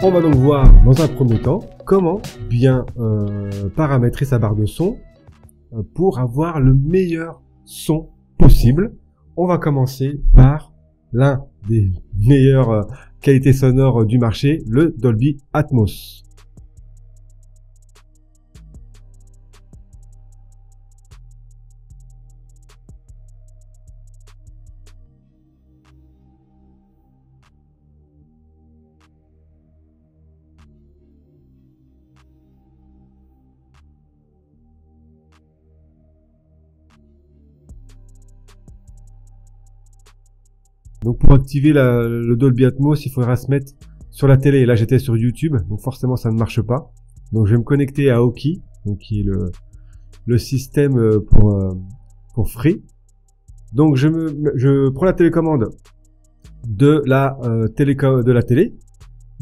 On va donc voir dans un premier temps comment bien paramétrer sa barre de son pour avoir le meilleur son possible. On va commencer par l'un des meilleures qualités sonores du marché, le Dolby Atmos. Donc pour activer le Dolby Atmos, il faudra se mettre sur la télé. Et là j'étais sur YouTube, donc forcément ça ne marche pas. Donc je vais me connecter à Aoki, donc qui est le système pour Free. Donc je prends la télécommande de la télé.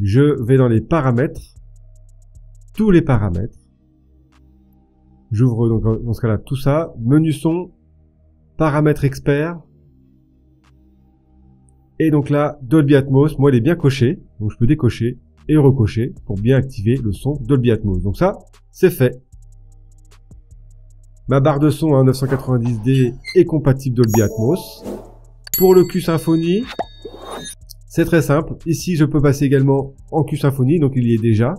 Je vais dans les paramètres, tous les paramètres. J'ouvre donc dans ce cas-là tout ça, menu son, paramètres experts. Et donc là, Dolby Atmos, moi il est bien coché, donc je peux décocher et recocher pour bien activer le son Dolby Atmos. Donc ça, c'est fait. Ma barre de son à 990D est compatible Dolby Atmos. Pour le Q-Symphony, c'est très simple. Ici, je peux passer également en Q-Symphony, donc il y est déjà.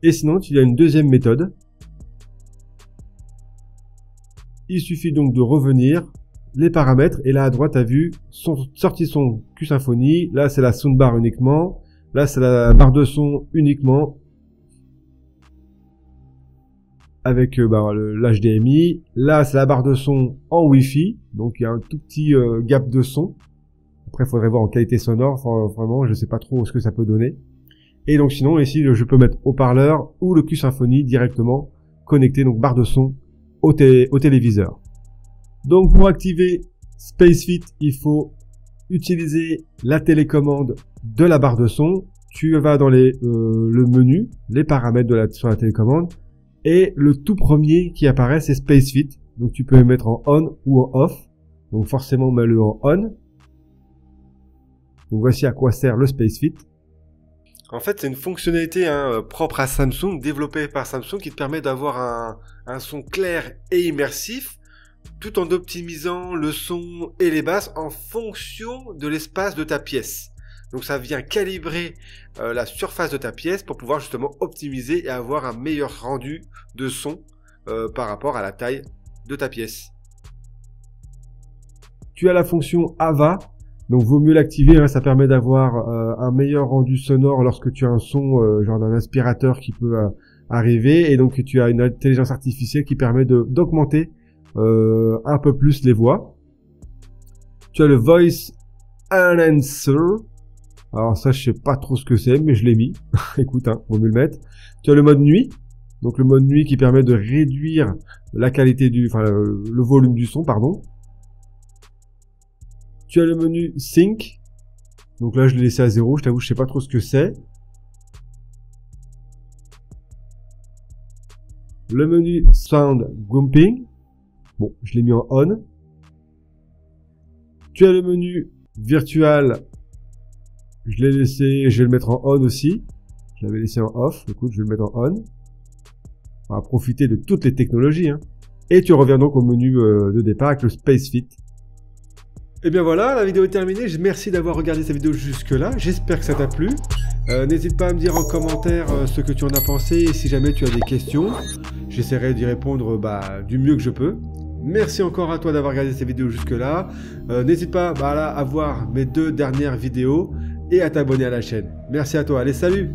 Et sinon, il y a une deuxième méthode. Il suffit donc de revenir les paramètres, et là à droite t'as vu sortie son Q-Symphony, là c'est la soundbar uniquement, là c'est la barre de son uniquement avec l'HDMI, là c'est la barre de son en Wi-Fi, donc il y a un tout petit gap de son. Après il faudrait voir en qualité sonore, vraiment je sais pas trop ce que ça peut donner. Et donc sinon ici je peux mettre haut-parleur ou le Q-Symphony directement connecté, donc barre de son au téléviseur. Donc pour activer SpaceFit, il faut utiliser la télécommande de la barre de son. Tu vas dans le menu, les paramètres sur la télécommande, et le tout premier qui apparaît c'est SpaceFit. Donc tu peux le mettre en on ou en off. Donc forcément mets-le en on. Donc voici à quoi sert le SpaceFit. En fait c'est une fonctionnalité propre à Samsung, développée par Samsung, qui te permet d'avoir un son clair et immersif, tout en optimisant le son et les basses en fonction de l'espace de ta pièce. Donc ça vient calibrer la surface de ta pièce pour pouvoir justement optimiser et avoir un meilleur rendu de son par rapport à la taille de ta pièce. Tu as la fonction AVA, donc vaut mieux l'activer, ça permet d'avoir un meilleur rendu sonore lorsque tu as un son genre d'un aspirateur qui peut arriver, et donc tu as une intelligence artificielle qui permet d'augmenter un peu plus les voix. Tu as le Voice Enhancer. Alors ça je sais pas trop ce que c'est, mais je l'ai mis. Écoute, vaut mieux le mettre. Tu as le mode nuit. Donc le mode nuit qui permet de réduire la qualité le volume du son, pardon. Tu as le menu Sync. Donc là je l'ai laissé à 0, je t'avoue je sais pas trop ce que c'est. Le menu Sound Grouping. Bon, je l'ai mis en on. Tu as le menu Virtual. Je l'ai laissé, je vais le mettre en on aussi. Je l'avais laissé en off. Écoute, je vais le mettre en on. On va profiter de toutes les technologies. Et tu reviens donc au menu de départ avec le SpaceFit. Et bien voilà, la vidéo est terminée. Merci d'avoir regardé cette vidéo jusque là. J'espère que ça t'a plu. N'hésite pas à me dire en commentaire ce que tu en as pensé. Et si jamais tu as des questions, j'essaierai d'y répondre du mieux que je peux. Merci encore à toi d'avoir regardé cette vidéo jusque là. N'hésite pas à voir mes 2 dernières vidéos et à t'abonner à la chaîne. Merci à toi. Allez, salut!